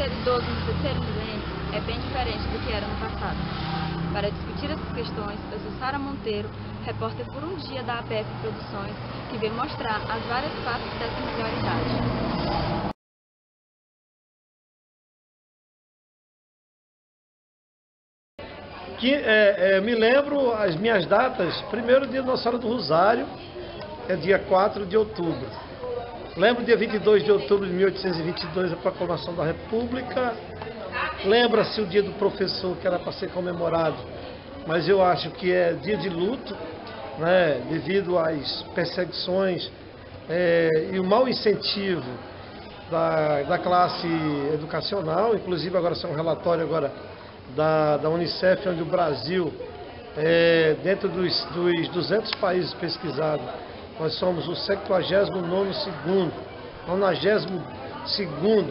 ser idoso no terceiro milênio é bem diferente do que era no passado. Para discutir essas questões, eu sou Sara Monteiro, repórter por um dia da APF Produções, que vem mostrar as várias faces dessa melhor idade. Me lembro as minhas datas. Primeiro, dia de Nossa Senhora do Rosário, é dia 4 de outubro. Lembro dia 22 de outubro de 1822, a proclamação da República. Lembra-se o dia do professor, que era para ser comemorado, mas eu acho que é dia de luto, né, devido às perseguições e o mau incentivo da classe educacional. Inclusive agora saiu um relatório da Unicef, onde o Brasil, dentro dos 200 países pesquisados, nós somos o 79º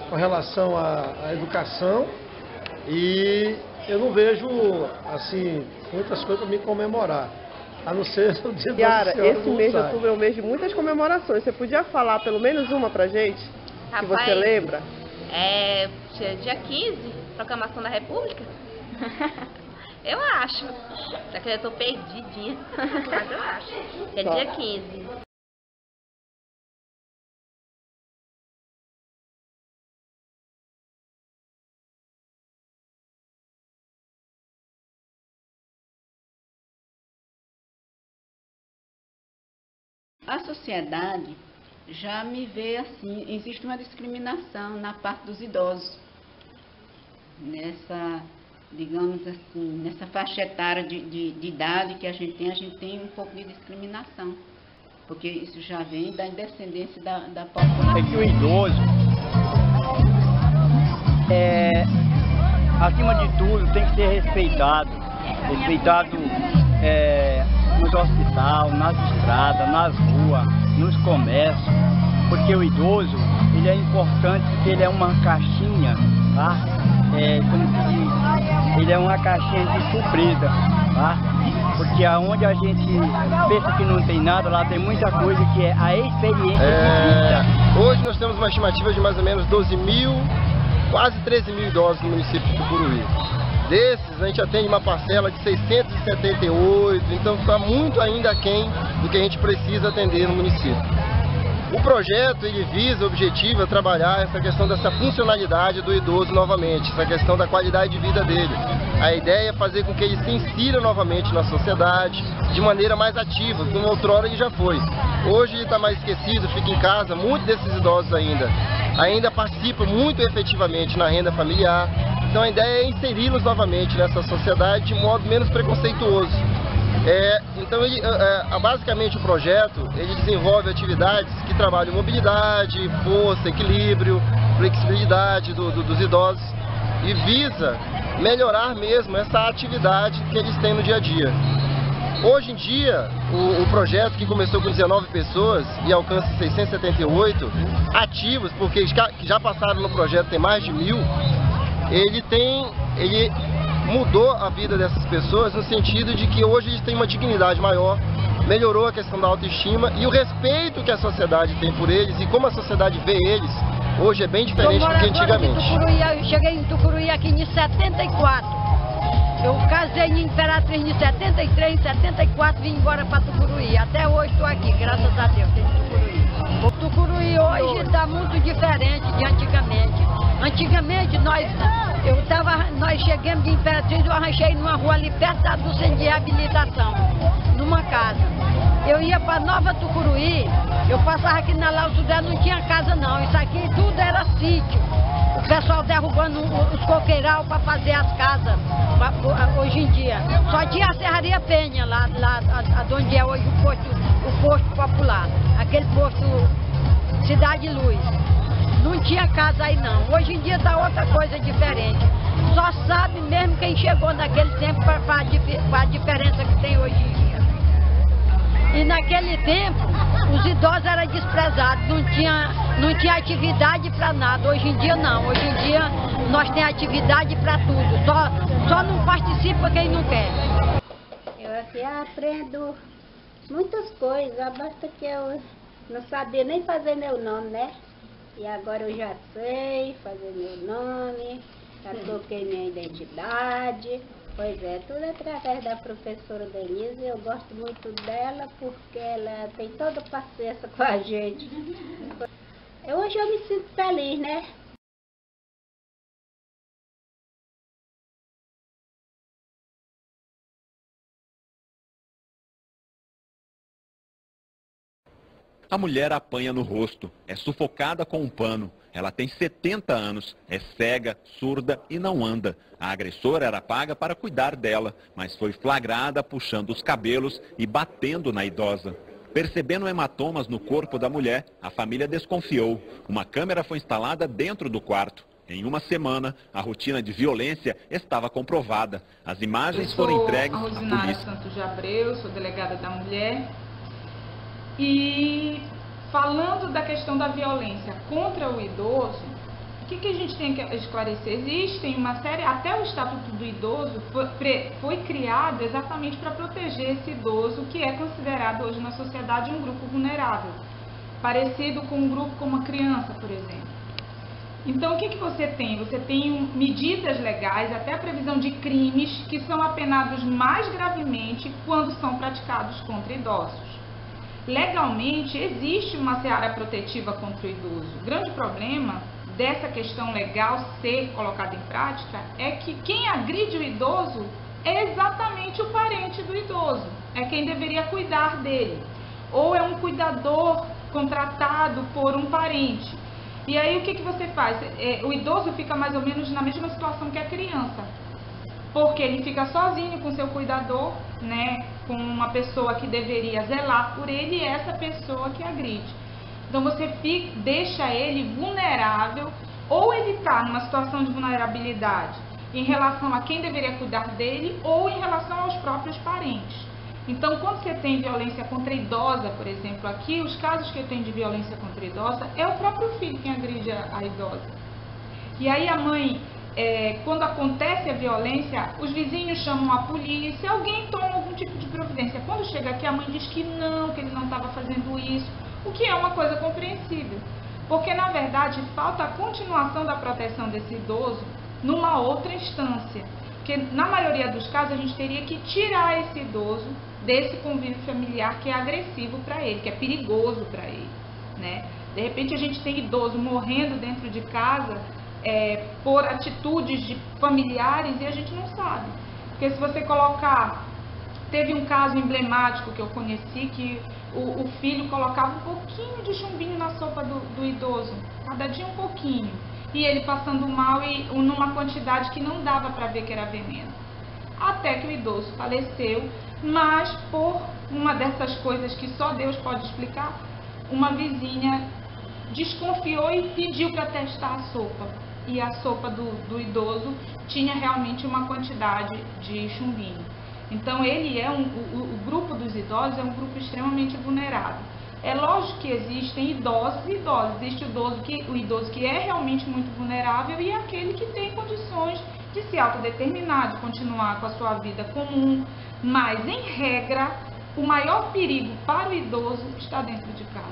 com relação à educação, e eu não vejo assim muitas coisas para me comemorar, a não ser o dia da Nossa Senhora. Esse mês de outubro é um mês de muitas comemorações. Você podia falar pelo menos uma pra gente? Rapaz, que você lembra? Dia 15, proclamação da República. Eu acho. Só que eu tô perdidinha. Mas eu acho. É dia 15. A sociedade já me vê assim, existe uma discriminação na parte dos idosos. Digamos assim, nessa faixa etária de idade que a gente tem um pouco de discriminação. Porque isso já vem da descendência da população. É que o idoso, acima de tudo, tem que ser respeitado. Respeitado nos hospitais, nas estradas, nas ruas, nos comércios. Porque o idoso, ele é importante porque ele é uma caixinha, tá? Como se diz, ele é uma caixinha de surpresa, tá? Porque aonde a gente pensa que não tem nada, lá tem muita coisa que é a experiência de vida. Hoje nós temos uma estimativa de mais ou menos 12 mil, quase 13 mil idosos no município de Tucuruí. Desses, a gente atende uma parcela de 678, então está muito ainda aquém do que a gente precisa atender no município. O projeto, ele visa, o objetivo é trabalhar essa questão dessa funcionalidade do idoso novamente, essa questão da qualidade de vida dele. A ideia é fazer com que ele se insira novamente na sociedade, de maneira mais ativa, como outrora ele já foi. Hoje ele está mais esquecido, fica em casa, muitos desses idosos ainda participam muito efetivamente na renda familiar. Então a ideia é inseri-los novamente nessa sociedade de modo menos preconceituoso. Então basicamente o projeto ele desenvolve atividades que trabalham mobilidade, força, equilíbrio, flexibilidade dos idosos e visa melhorar mesmo essa atividade que eles têm no dia a dia. Hoje em dia, o projeto, que começou com 19 pessoas e alcança 678 ativos, porque já passaram no projeto tem mais de 1000, ele mudou a vida dessas pessoas no sentido de que hoje eles têm uma dignidade maior, melhorou a questão da autoestima e o respeito que a sociedade tem por eles e como a sociedade vê eles, hoje é bem diferente do que antigamente. Eu cheguei em Tucuruí aqui em 74. Eu casei em Imperatriz em 73, em 74 vim embora para Tucuruí. Até hoje estou aqui, graças a Deus, em Tucuruí. O Tucuruí hoje está muito diferente de antigamente. Antigamente nós chegamos de Imperatriz, eu arranjei numa rua ali perto do centro de reabilitação, numa casa. Eu ia para Nova Tucuruí, eu passava aqui na Lauro Sudé, não tinha casa não, isso aqui tudo era sítio. O pessoal derrubando os coqueiral para fazer as casas, hoje em dia. Só tinha a Serraria Penha, lá onde é hoje o posto popular, aquele posto Cidade Luz. Não tinha casa aí não. Hoje em dia está outra coisa diferente. Só sabe mesmo quem chegou naquele tempo para a diferença que tem hoje em dia. E naquele tempo, os idosos eram desprezados, não tinha atividade para nada. Hoje em dia não. Hoje em dia nós temos atividade para tudo. Só não participa quem não quer. Eu aqui aprendo muitas coisas, basta que eu não sabia nem fazer meu nome, né? E agora eu já sei fazer meu nome, já troquei minha identidade. Pois é, tudo através da professora Denise. Eu gosto muito dela porque ela tem toda paciência com a gente. Hoje eu me sinto feliz, né? A mulher apanha no rosto, é sufocada com um pano. Ela tem 70 anos, é cega, surda e não anda. A agressora era paga para cuidar dela, mas foi flagrada puxando os cabelos e batendo na idosa. Percebendo hematomas no corpo da mulher, a família desconfiou. Uma câmera foi instalada dentro do quarto. Em uma semana, a rotina de violência estava comprovada. As imagens foram entregues à polícia. Rosinária Santos de Abreu, sou delegada da mulher. E falando da questão da violência contra o idoso, o que a gente tem que esclarecer? Existem uma série, até o Estatuto do Idoso foi criado exatamente para proteger esse idoso que é considerado hoje na sociedade um grupo vulnerável, parecido com um grupo como a criança, por exemplo. Então, o que você tem? Você tem medidas legais, até a previsão de crimes que são apenados mais gravemente quando são praticados contra idosos. Legalmente, existe uma seara protetiva contra o idoso. O grande problema dessa questão legal ser colocada em prática é que quem agride o idoso é exatamente o parente do idoso, é quem deveria cuidar dele, ou é um cuidador contratado por um parente. E aí o que você faz? O idoso fica mais ou menos na mesma situação que a criança, porque ele fica sozinho com seu cuidador, né, com uma pessoa que deveria zelar por ele e essa pessoa que agride. Então você deixa ele vulnerável, ou ele está numa situação de vulnerabilidade em relação a quem deveria cuidar dele ou em relação aos próprios parentes. Então, quando você tem violência contra a idosa, por exemplo, aqui, os casos que eu tenho de violência contra a idosa, é o próprio filho quem agride a idosa. E aí a mãe, quando acontece a violência, os vizinhos chamam a polícia, alguém toma algum tipo de providência. Quando chega aqui, a mãe diz que ele não estava fazendo isso, o que é uma coisa compreensível. Porque, na verdade, falta a continuação da proteção desse idoso numa outra instância. Porque, na maioria dos casos, a gente teria que tirar esse idoso desse convívio familiar que é agressivo para ele, que é perigoso para ele, né? De repente, a gente tem idoso morrendo dentro de casa por atitudes de familiares e a gente não sabe. Porque se você colocar... Teve um caso emblemático que eu conheci, que o filho colocava um pouquinho de chumbinho na sopa do idoso, cada dia um pouquinho, e ele passando mal e numa quantidade que não dava para ver que era veneno. Até que o idoso faleceu, mas por uma dessas coisas que só Deus pode explicar, uma vizinha desconfiou e pediu para testar a sopa. E a sopa do idoso tinha realmente uma quantidade de chumbinho. Então, o grupo dos idosos é um grupo extremamente vulnerável. É lógico que existem idosos e idosos. Existe o idoso que é realmente muito vulnerável e aquele que tem condições de se autodeterminar, de continuar com a sua vida comum. Mas, em regra, o maior perigo para o idoso está dentro de casa.